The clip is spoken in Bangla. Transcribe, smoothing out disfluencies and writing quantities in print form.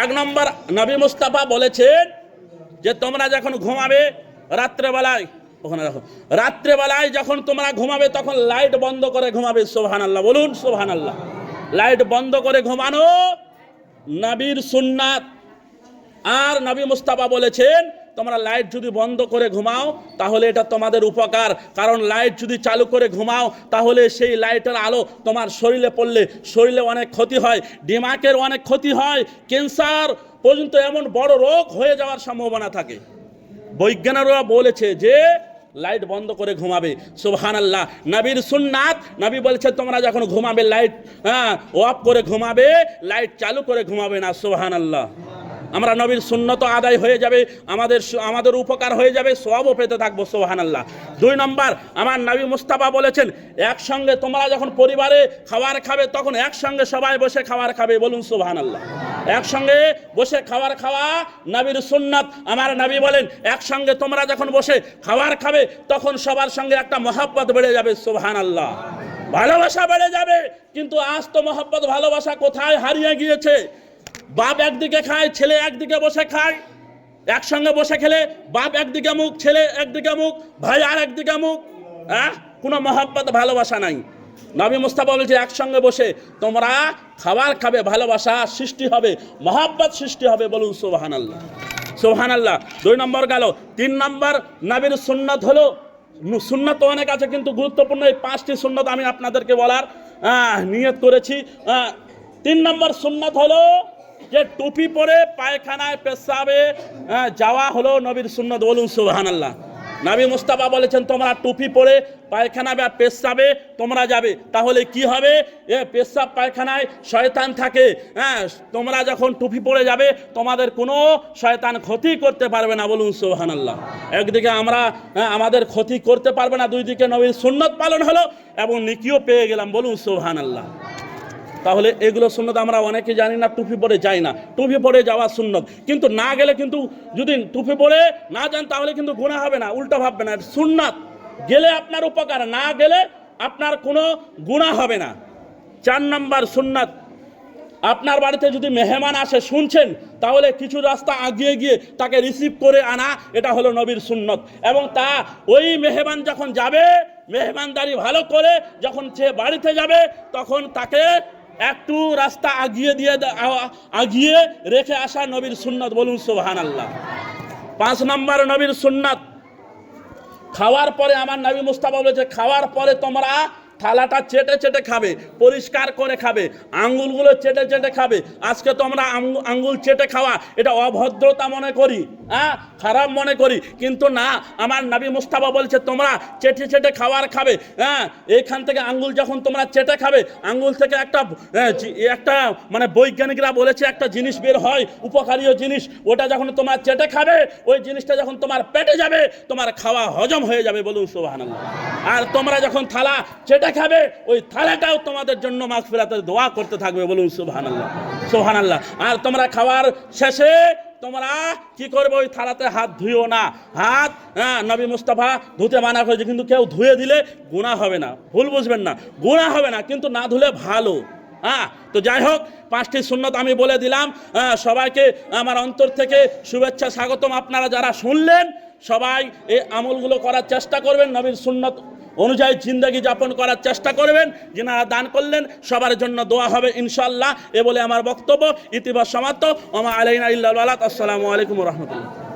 এক নম্বর নবী মুস্তাফা বলেছেন যে তোমরা যখন ঘুমাবে রাত্রেবেলায়, ওখানে দেখো, রাত্রেবেলায় যখন তোমরা ঘুমাবে তখন লাইট বন্ধ করে ঘুমাবে। সুবহানাল্লাহ বলুন, সুবহানাল্লাহ। লাইট বন্ধ করে ঘুমানো নবীর সুন্নাত। আর নবী মুস্তাফা বলেছেন তোমরা লাইট যদি বন্ধ করে ঘুমাও তাহলে এটা তোমাদের উপকার, কারণ লাইট যদি চালু করে ঘুমাও তাহলে সেই লাইটের আলো তোমার শরীরে পড়লে শরীরে অনেক ক্ষতি হয়, দিমাগের অনেক ক্ষতি হয়, ক্যান্সার পর্যন্ত এমন বড় রোগ হয়ে যাওয়ার সম্ভাবনা থাকে। বৈজ্ঞানিকরা বলেছে যে লাইট বন্ধ করে ঘুমাবে। সুবহানাল্লাহ, নবীর সুন্নাত। নবী বলেছে তোমরা যখন ঘুমাবে লাইট অফ করে ঘুমাবে, লাইট চালু করে ঘুমাবে না। সুবহানাল্লাহ। আমরা নবীর সুন্নত আদায় হয়ে যাবে, আমাদের উপকার হয়ে যাবে, সওয়াবও পেতে থাকবো। সুবহানাল্লাহ। 2 নম্বর আমার নবী মুস্তাফা বলেছেন একসঙ্গে তোমরা যখন পরিবারে খাবার খাবে তখন একসঙ্গে সবাই বসে খাবার খাবে। বলুন সুবহানাল্লাহ। একসঙ্গে বসে খাবার খাওয়া নবীর সুন্নাত। আমার নবী বলেন একসঙ্গে তোমরা যখন বসে খাবার খাবে তখন সবার সঙ্গে একটা মহব্বত বেড়ে যাবে। সুবহানাল্লাহ, ভালোবাসা বেড়ে যাবে। কিন্তু আজ তো মহব্বত ভালোবাসা কোথায় হারিয়ে গিয়েছে। বাপ একদিকে খায়, ছেলে একদিকে বসে খায়। একসঙ্গে বসে খেলে বাপ একদিকে মুখ, ছেলে একদিকে মুখ, ভাই আর একদিকে মুখ। কোনো মহব্বত ভালোবাসা নাই। নবী মুস্তাফা বলছে একসঙ্গে বসে তোমরা খাবার খাবে, ভালোবাসা সৃষ্টি হবে, মহব্বত সৃষ্টি হবে। বলুন সুবহানাল্লাহ, সুবহানাল্লাহ। 2 নম্বর গেল। 3 নম্বর নবীর সুন্নাত হলো, সুন্নাত তো অনেক আছে কিন্তু গুরুত্বপূর্ণ এই 5টি সুন্নাত আমি আপনাদেরকে বলার নিয়ত করেছি। 3 নম্বর সুন্নাত হলো যে টুপি পরে পায়খানায় পেশাবে যাওয়া হলো নবীর সুন্নাত। বলুন সুবহানাল্লাহ। নবী মুস্তাফা বলেছেন তোমরা টুপি পরে পায়খানা বা পেশাবে তোমরা যাবে, তাহলে কি হবে? পেশাব পায়খানায় শয়তান থাকে। তোমরা যখন টুপি পরে যাবে তোমাদের কোনো শয়তান ক্ষতি করতে পারবে না। বলুন সুবহানাল্লাহ। একদিকে আমরা আমাদের ক্ষতি করতে পারবে না, 2 দিকে নবীর সুন্নাত পালন হলো এবং নেকিও পেয়ে গেলাম। বলুন সুবহানাল্লাহ। তাহলে এগুলো সুন্নত আমরা অনেকে জানি না, টুপি পরে যাই না। টুপি পরে যাওয়া সুন্নত, কিন্তু না গেলে কিন্তু যদি টুপি পরে না যান তাহলে কিন্তু গুনাহ হবে না, উল্টা ভাববে না। সুন্নাত গেলে আপনার উপকার, না গেলে আপনার কোনো গুনাহ হবে না। 4 নম্বর সুন্নাত, আপনার বাড়িতে যদি মেহমান আসে শুনছেন তাহলে কিছু রাস্তা আগিয়ে গিয়ে তাকে রিসিভ করে আনা, এটা হলো নবীর সুন্নত। এবং তা ওই মেহমান যখন যাবে মেহমানদারি ভালো করে যখন সে বাড়িতে যাবে তখন তাকে একটু রাস্তা আগিয়ে রেখে আসা নবীর সুন্নাত। বলুন সুবহানাল্লাহ। 5 নম্বর নবীর সুন্নাত, খাওয়ার পরে আমার নবী মুস্তাফা বলেছে খাওয়ার পরে তোমরা থালাটা চেটে চেটে খাবে, পরিষ্কার করে খাবে, আঙ্গুলগুলো চেটে চেটে খাবে। আজকে তো আমরা আঙ্গুল চেটে খাওয়া এটা অভদ্রতা মনে করি, খারাপ মনে করি, কিন্তু না, আমার নবী মুস্তাফা বলছে তোমরা চেটে চেটে খাবার খাবে। এইখান থেকে আঙ্গুল যখন তোমরা চেটে খাবে, আঙ্গুল থেকে একটা মানে বৈজ্ঞানিকরা বলেছে একটা জিনিস বের হয়, উপকারীয় জিনিস। ওটা যখন তোমরা চেটে খাবে ওই জিনিসটা যখন তোমার পেটে যাবে তোমার খাওয়া হজম হয়ে যাবে। বলুন সুবহানাল্লাহ। আর তোমরা যখন থালা চেটে খাবে ওই থালাটাও তোমাদের জন্য মাগফিরাতের দোয়া করতে থাকবে। বলুন সুবহানাল্লাহ, সুবহানাল্লাহ। আর তোমরা খাওয়ার শেষে তোমরা কি করবে? ওই থালাতে হাত ধুইও না। হাত নবী মুস্তাফা ধুতে মানা করেছে, কিন্তু কেউ ধুয়ে দিলে গুনাহ হবে না, ভুল বুঝবেন না, গুনাহ হবে না, কিন্তু না ধুলে ভালো। তো যাই হোক, 5টি সুন্নত আমি বলে দিলাম। সবাইকে আমার অন্তর থেকে শুভেচ্ছা, স্বাগতম। আপনারা যারা শুনলেন সবাই এই আমলগুলো করার চেষ্টা করবেন, নবীর সুন্নত অনুযায়ী জিন্দগি যাপন করার চেষ্টা করবেন। যিনারা দান করলেন সবার জন্য দোয়া হবে ইনশাআল্লাহ। এ বলে আমার বক্তব্য ইতিবাস সমাপ্ত। ওমা আলাইনা ইল্লাল বালাগ। আসসালামু আলাইকুম ওয়া রাহমাতুল্লাহ।